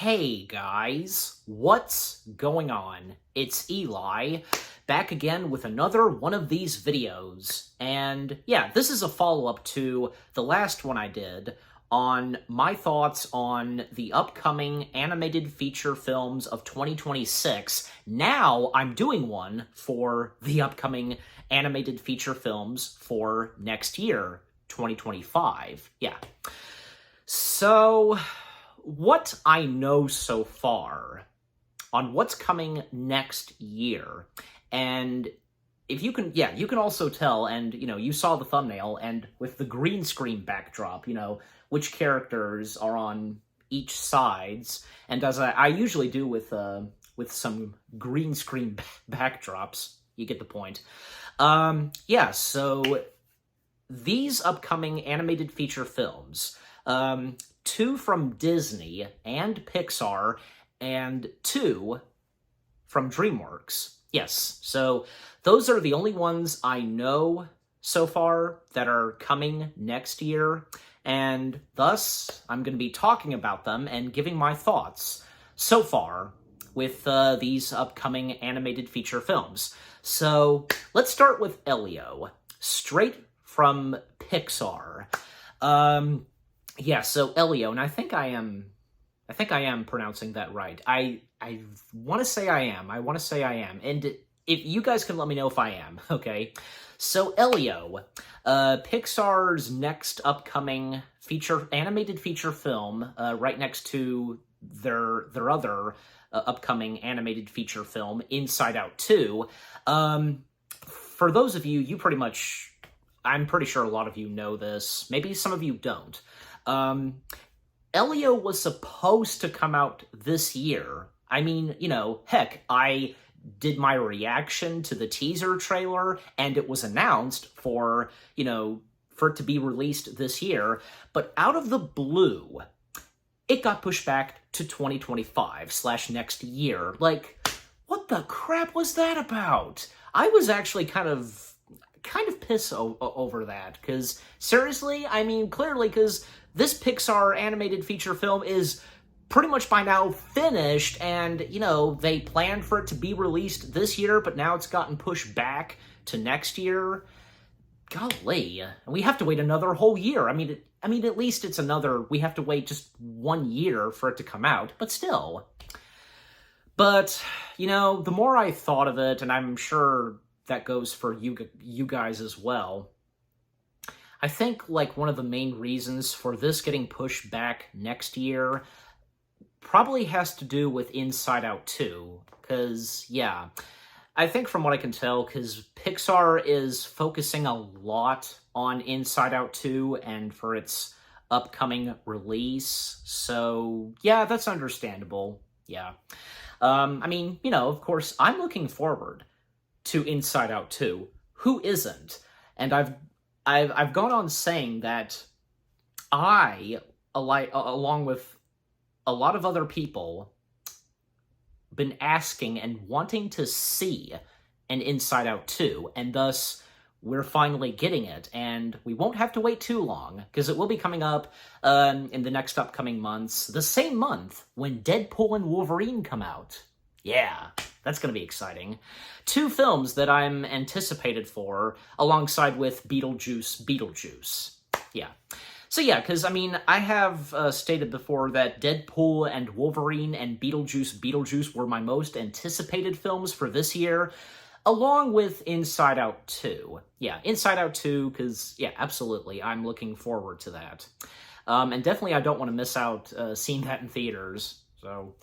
Hey guys, what's going on? It's Eli, back again with another one of these videos. And yeah, this is a follow-up to the last one I did on my thoughts on the upcoming animated feature films of 2026. Now I'm doing one for the upcoming animated feature films for next year, 2025. Yeah. So, what I know so far on what's coming next year, and if you can, yeah, you can also tell, and, you saw the thumbnail, and with the green screen backdrop, which characters are on each sides, and as I usually do with some green screen backdrops, you get the point. Yeah, so these upcoming animated feature films, 2 from Disney and Pixar, and 2 from DreamWorks. Yes, so those are the only ones I know so far that are coming next year, and thus I'm going to be talking about them and giving my thoughts so far with these upcoming animated feature films. So let's start with Elio, straight from Pixar. Yeah, so Elio, and I think I am pronouncing that right. I want to say I am. And if you guys can let me know if I am, okay? So Elio, Pixar's next upcoming animated feature film, right next to their other upcoming animated feature film, Inside Out 2. For those of you pretty much, I'm pretty sure a lot of you know this. Maybe some of you don't. Elio was supposed to come out this year. I mean, heck, I did my reaction to the teaser trailer, and it was announced for it to be released this year, but out of the blue, it got pushed back to 2025/next year. Like, what the crap was that about? I was actually kind of pissed over that, because seriously, I mean, clearly, because this Pixar animated feature film is pretty much by now finished, and, they planned for it to be released this year, but now it's gotten pushed back to next year. Golly, and we have to wait another whole year. I mean, at least we have to wait just 1 year for it to come out, but still. But, the more I thought of it, and I'm sure that goes for you guys as well, I think, one of the main reasons for this getting pushed back next year probably has to do with Inside Out 2, because, yeah, I think from what I can tell, because Pixar is focusing a lot on Inside Out 2 and for its upcoming release, so, yeah, that's understandable, yeah. I mean, of course, I'm looking forward to Inside Out 2. Who isn't? And I've gone on saying that I, along with a lot of other people, been asking and wanting to see an Inside Out 2, and thus we're finally getting it, and we won't have to wait too long, because it will be coming up in the next upcoming months, the same month when Deadpool and Wolverine come out. Yeah, that's going to be exciting. 2 films that I'm anticipated for, alongside with Beetlejuice. Yeah. So yeah, because, I mean, I have stated before that Deadpool and Wolverine and Beetlejuice were my most anticipated films for this year, along with Inside Out 2. Yeah, Inside Out 2, because, yeah, absolutely, I'm looking forward to that. And definitely I don't want to miss out seeing that in theaters. So,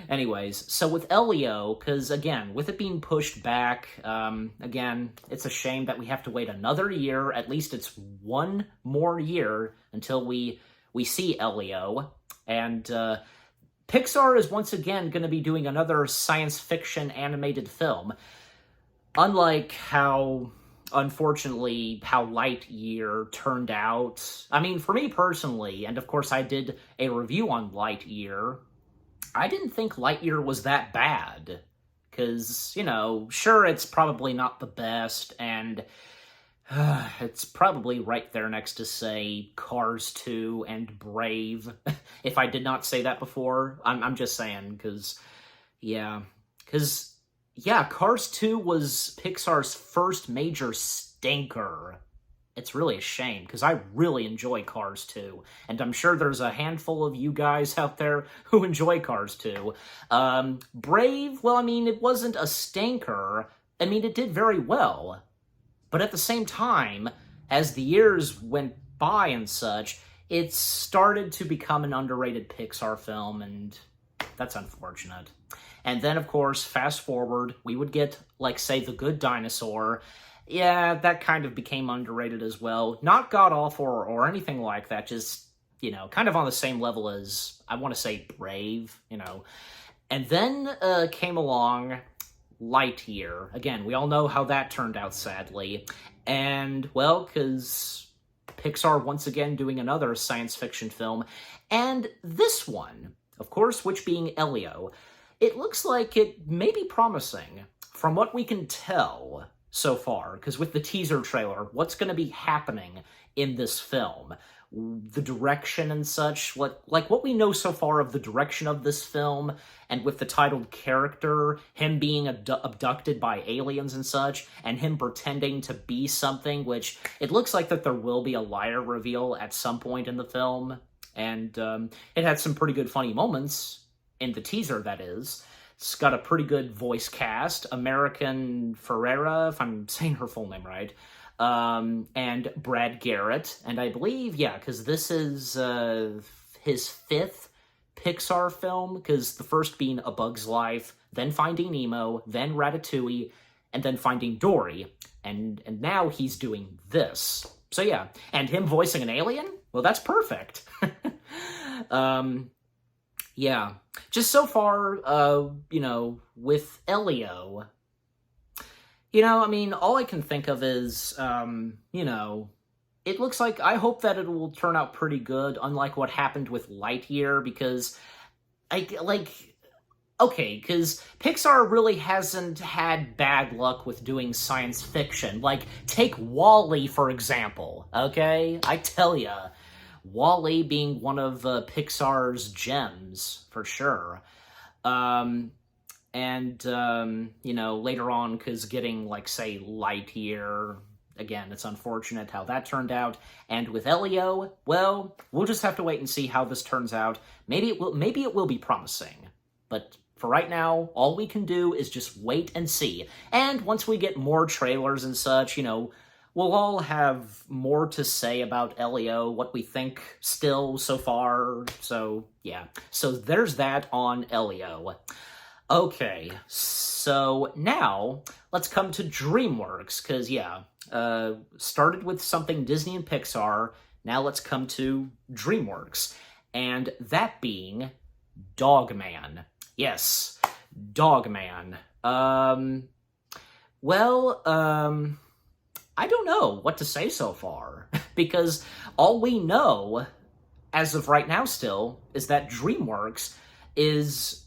anyways, so with Elio, because, again, with it being pushed back, again, it's a shame that we have to wait another year. At least it's 1 more year until we see Elio. And Pixar is once again going to be doing another science fiction animated film. Unlike how, unfortunately, how Lightyear turned out. I mean, for me personally, and of course I did a review on Lightyear, I didn't think Lightyear was that bad, because, sure, it's probably not the best, and It's probably right there next to, say, Cars 2 and Brave. If I did not say that before, I'm just saying, yeah. Because, yeah, Cars 2 was Pixar's first major stinker. It's really a shame, because I really enjoy Cars 2, and I'm sure there's a handful of you guys out there who enjoy Cars 2. Brave, well, I mean, it wasn't a stinker. I mean, it did very well. But at the same time, as the years went by and such, it started to become an underrated Pixar film, and that's unfortunate. And then, of course, fast forward, we would get, like, say, The Good Dinosaur. Yeah, that kind of became underrated as well. Not god-awful or anything like that, just, kind of on the same level as, I want to say, Brave. And then came along Lightyear. Again, we all know how that turned out, sadly. And, well, because Pixar once again doing another science fiction film. And this one, of course, which being Elio, it looks like it may be promising from what we can tell so far, because with the teaser trailer, what's going to be happening in this film, the direction and such, what we know so far of the direction of this film, and with the titled character, him being abducted by aliens and such, and him pretending to be something, which it looks like that there will be a liar reveal at some point in the film, and it had some pretty good funny moments in the teaser, that is. It's got a pretty good voice cast. American Ferrera, if I'm saying her full name right, and Brad Garrett. And I believe, yeah, because this is his fifth Pixar film, because the first being A Bug's Life, then Finding Nemo, then Ratatouille, and then Finding Dory. And now he's doing this. So yeah, and him voicing an alien? Well, that's perfect. Yeah, just so far, with Elio, I mean, all I can think of is, it looks like, I hope that it will turn out pretty good, unlike what happened with Lightyear, because, because Pixar really hasn't had bad luck with doing science fiction. Like, take WALL-E, for example, okay? I tell ya. WALL-E being one of Pixar's gems, for sure. Later on, because getting, say, Lightyear, again, it's unfortunate how that turned out. And with Elio, well, we'll just have to wait and see how this turns out. Maybe it will be promising. But for right now, all we can do is just wait and see. And once we get more trailers and such, we'll all have more to say about Elio, what we think still so far. So, yeah. So there's that on Elio. Okay, so now let's come to DreamWorks, because, yeah, started with something Disney and Pixar. Now let's come to DreamWorks, and that being Dogman. Yes, Dogman. I don't know what to say so far, because all we know, as of right now still, is that DreamWorks is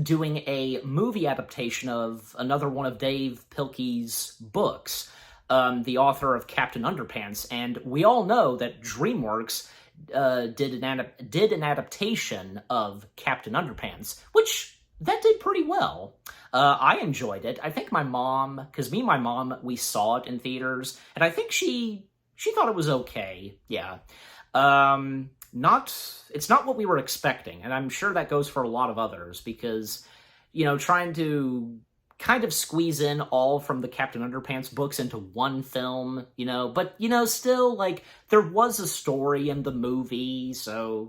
doing a movie adaptation of another one of Dave Pilkey's books, the author of Captain Underpants, and we all know that DreamWorks did an adaptation of Captain Underpants, which that did pretty well. I enjoyed it. I think my mom, because me and my mom, we saw it in theaters, and I think she thought it was okay. Yeah. It's not what we were expecting, and I'm sure that goes for a lot of others, because, trying to kind of squeeze in all from the Captain Underpants books into one film, but, still, there was a story in the movie, so,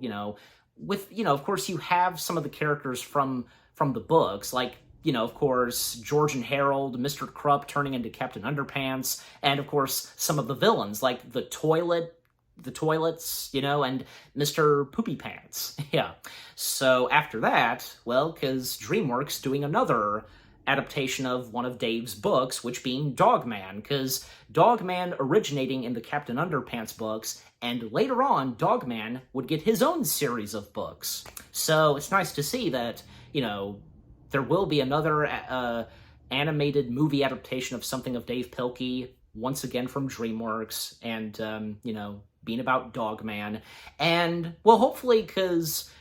with, of course, you have some of the characters from the books, of course, George and Harold, Mr. Krupp turning into Captain Underpants, and, of course, some of the villains, like the toilets, and Mr. Poopy Pants. Yeah. So after that, well, because DreamWorks doing another adaptation of one of Dave's books, which being Dogman, because Dogman originating in the Captain Underpants books, and later on, Dogman would get his own series of books. So it's nice to see that, there will be another animated movie adaptation of something of Dave Pilkey. once again from DreamWorks, and, being about Dogman. And, well, hopefully, because,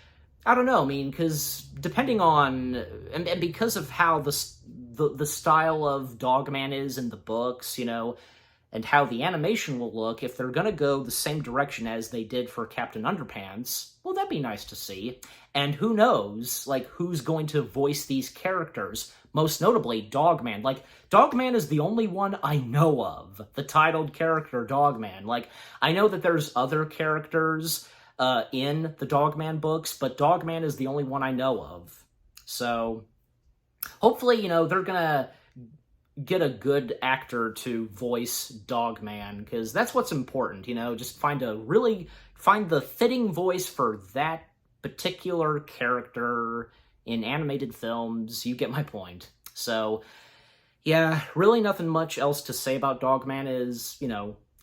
I don't know, I mean, because depending on, and because of how the style of Dogman is in the books, and how the animation will look, if they're going to go the same direction as they did for Captain Underpants, well, that'd be nice to see. And who knows, who's going to voice these characters? Most notably, Dogman. Dogman is the only one I know of, the titled character Dogman. I know that there's other characters in the Dogman books, but Dogman is the only one I know of. So, hopefully, they're gonna get a good actor to voice Dogman, because that's what's important, just find the fitting voice for that particular character in animated films. You get my point. So, yeah, really nothing much else to say about Dogman. Is,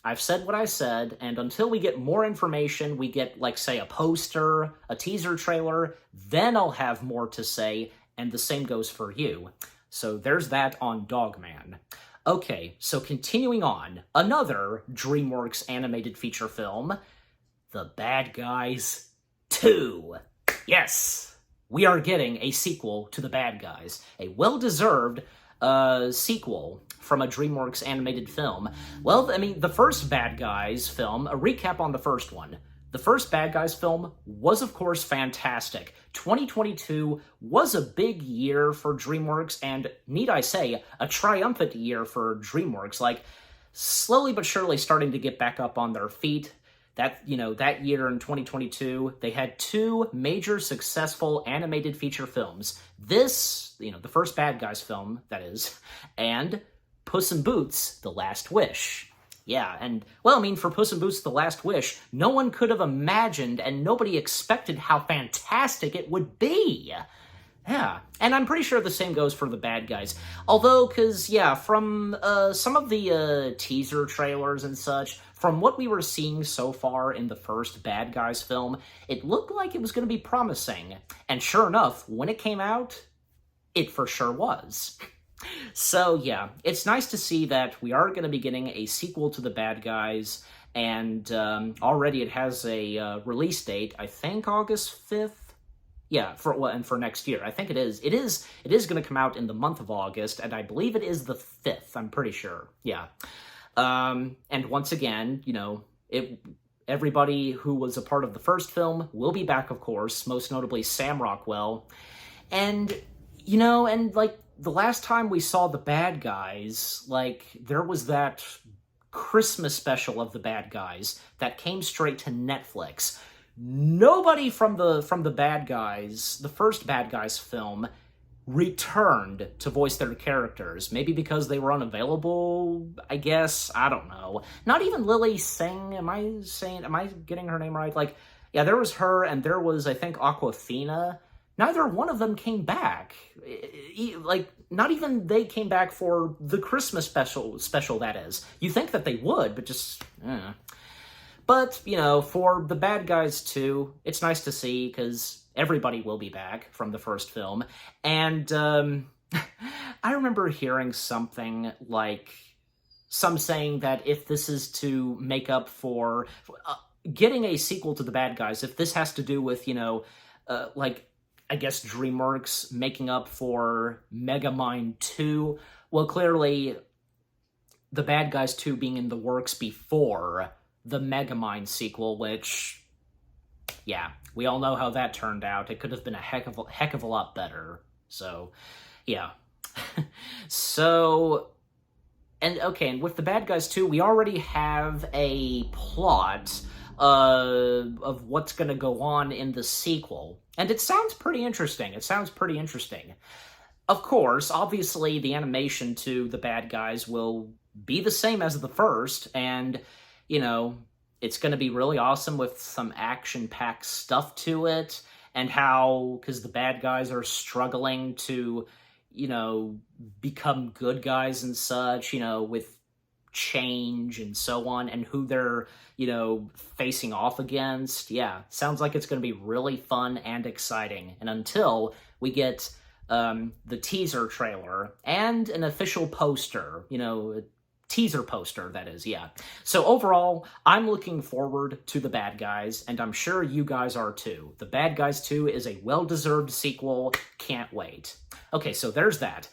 I've said what I said, and until we get more information, we get, say, a poster, a teaser trailer, then I'll have more to say, and the same goes for you. So there's that on Dogman. Okay, so continuing on, another DreamWorks animated feature film, The Bad Guys 2. Yes, we are getting a sequel to The Bad Guys, a well-deserved sequel from a DreamWorks animated film. Well, I mean, the first Bad Guys film, a recap on the first one. The first Bad Guys film was, of course, fantastic. 2022 was a big year for DreamWorks, and, need I say, a triumphant year for DreamWorks. Slowly but surely starting to get back up on their feet. That year in 2022, they had two major successful animated feature films. This, the first Bad Guys film, that is, and Puss in Boots: The Last Wish. Yeah, and, well, I mean, for Puss in Boots: The Last Wish, no one could have imagined and nobody expected how fantastic it would be. Yeah, and I'm pretty sure the same goes for The Bad Guys. Although, because, yeah, from some of the teaser trailers and such, from what we were seeing so far in the first Bad Guys film, it looked like it was going to be promising. And sure enough, when it came out, it for sure was. So, yeah, it's nice to see that we are going to be getting a sequel to The Bad Guys, and already it has a release date, I think August 5th? Yeah, for next year. I think it is. It is going to come out in the month of August, and I believe it is the 5th, I'm pretty sure. Yeah. And once again, everybody who was a part of the first film will be back, of course, most notably Sam Rockwell. And, the last time we saw The Bad Guys, there was that Christmas special of The Bad Guys that came straight to Netflix. Nobody from the Bad Guys, the first Bad Guys film, returned to voice their characters. Maybe because they were unavailable, I guess. I don't know. Not even Lily Singh. Am I getting her name right? Yeah, there was her, and there was, I think, Awkwafina. Neither one of them came back. Not even they came back for the Christmas special, that is. You think that they would, but just, But, for The Bad Guys 2, it's nice to see, because everybody will be back from the first film. And, I remember hearing something some saying that if this is to make up for getting a sequel to The Bad Guys, if this has to do with, I guess DreamWorks making up for Megamind 2, well, clearly, The Bad Guys 2 being in the works before the Megamind sequel, which, yeah, we all know how that turned out. It could have been a heck of a lot better. So, yeah. And with The Bad Guys 2, we already have a plot of what's going to go on in the sequel. And it sounds pretty interesting. Of course, obviously, the animation to The Bad Guys will be the same as the first, and, it's going to be really awesome with some action-packed stuff to it, and how, because the bad guys are struggling to, become good guys and such, with change and so on, and who they're, facing off against. Yeah, sounds like it's going to be really fun and exciting. And until we get the teaser trailer and an official poster, teaser poster, that is, yeah. So overall, I'm looking forward to The Bad Guys, and I'm sure you guys are too. The Bad Guys 2 is a well-deserved sequel. Can't wait. Okay, so there's that.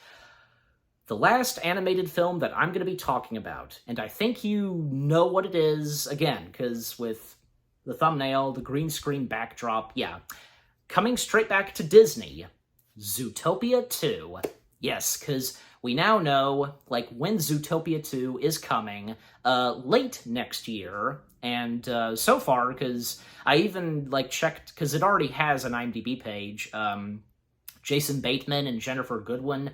The last animated film that I'm going to be talking about, and I think you know what it is, again, because with the thumbnail, the green screen backdrop, yeah. Coming straight back to Disney, Zootopia 2. Yes, because we now know, like, when Zootopia 2 is coming, late next year, and so far, because I even, like, checked, because it already has an IMDb page, Jason Bateman and Jennifer Goodwin,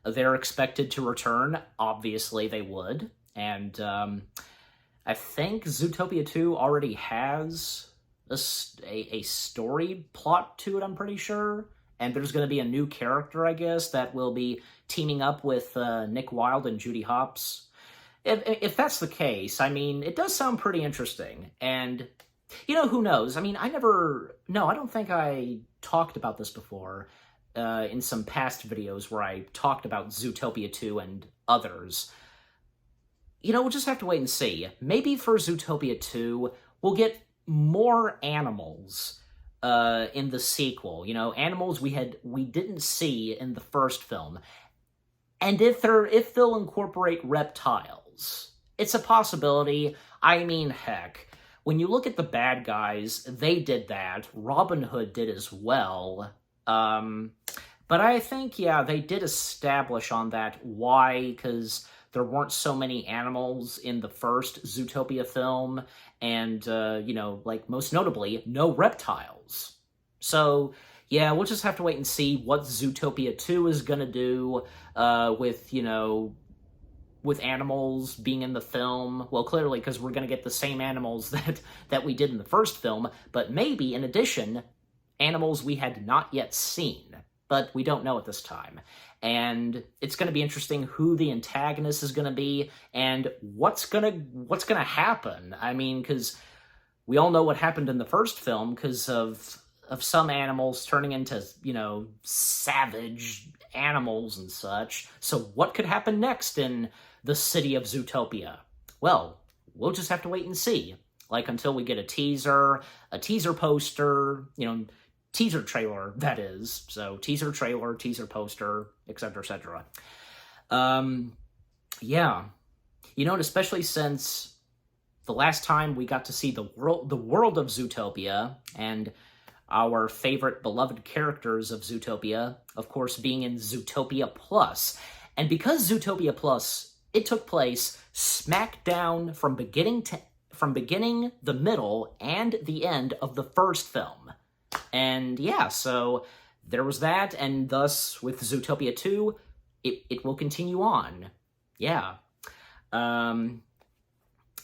they're expected to return. Obviously, they would, and I think Zootopia 2 already has a story plot to it, I'm pretty sure. And there's going to be a new character, I guess, that will be teaming up with Nick Wilde and Judy Hopps. If that's the case, I mean, it does sound pretty interesting. And, you know, who knows? I mean, I don't think I talked about this before in some past videos where I talked about Zootopia 2 and others. You know, we'll just have to wait and see. Maybe for Zootopia 2, we'll get more animals in the sequel. You know, animals we didn't see in the first film. And if they'll incorporate reptiles, it's a possibility. I mean, heck, when you look at The Bad Guys, they did that. Robin Hood did as well. But I think, yeah, they did establish on that. Why? Because there weren't so many animals in the first Zootopia film, and, you know, like, most notably, no reptiles. So, yeah, we'll just have to wait and see what Zootopia 2 is gonna do, with, you know, with animals being in the film. Well, clearly, because we're gonna get the same animals that we did in the first film, but maybe, in addition, animals we had not yet seen. But we don't know at this time. And it's going to be interesting who the antagonist is going to be and what's going to happen. I mean, because we all know what happened in the first film because of some animals turning into, you know, savage animals and such. So what could happen next in the city of Zootopia? Well, we'll just have to wait and see. Like, until we get a teaser poster, you know, teaser trailer, that is. So, teaser trailer, teaser poster, etc., etc. Yeah. You know, and especially since the last time we got to see the world of Zootopia, and our favorite beloved characters of Zootopia, of course, being in Zootopia Plus. And because Zootopia Plus, it took place smack down from beginning, the middle, and the end of the first film. And yeah, so there was that, and thus, with Zootopia 2, it will continue on. Yeah.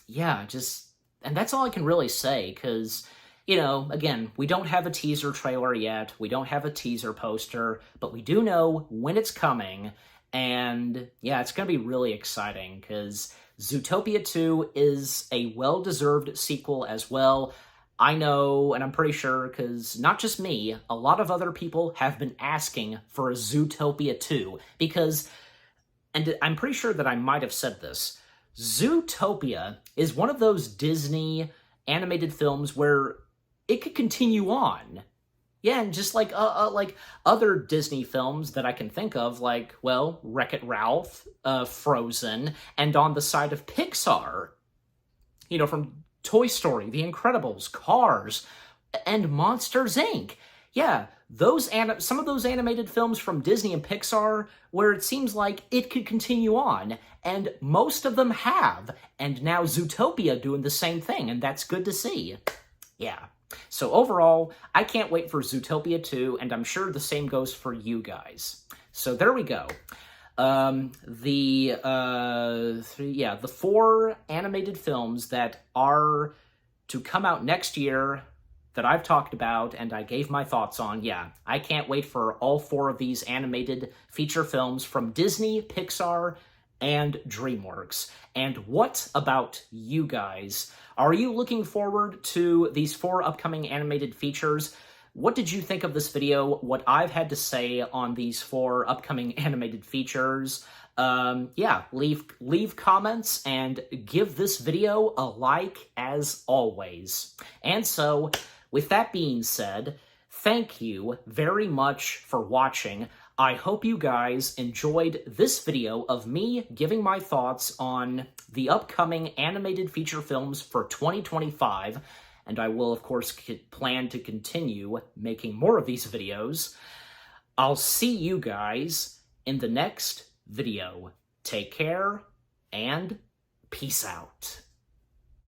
Yeah, just, and that's all I can really say, because, you know, again, we don't have a teaser trailer yet, we don't have a teaser poster, but we do know when it's coming, and yeah, it's gonna be really exciting, because Zootopia 2 is a well-deserved sequel as well. I know, and I'm pretty sure, because not just me, a lot of other people have been asking for a Zootopia 2, because, and I'm pretty sure that I might have said this, Zootopia is one of those Disney animated films where it could continue on. Yeah, and just like other Disney films that I can think of, like, well, Wreck-It Ralph, Frozen, and on the side of Pixar, you know, from Toy Story, The Incredibles, Cars, and Monsters, Inc. Yeah, some of those animated films from Disney and Pixar where it seems like it could continue on, and most of them have, and now Zootopia doing the same thing, and that's good to see. Yeah. So overall, I can't wait for Zootopia 2, and I'm sure the same goes for you guys. So there we go. The 4 animated films that are to come out next year that I've talked about and I gave my thoughts on, yeah, I can't wait for all 4 of these animated feature films from Disney, Pixar, and DreamWorks. And what about you guys? Are you looking forward to these 4 upcoming animated features? what did you think of this video, what I've had to say on these 4 upcoming animated features? Yeah, leave comments and give this video a like as always. And so, with that being said, thank you very much for watching. I hope you guys enjoyed this video of me giving my thoughts on the upcoming animated feature films for 2025, and I will, of course, plan to continue making more of these videos. I'll see you guys in the next video. Take care, and peace out.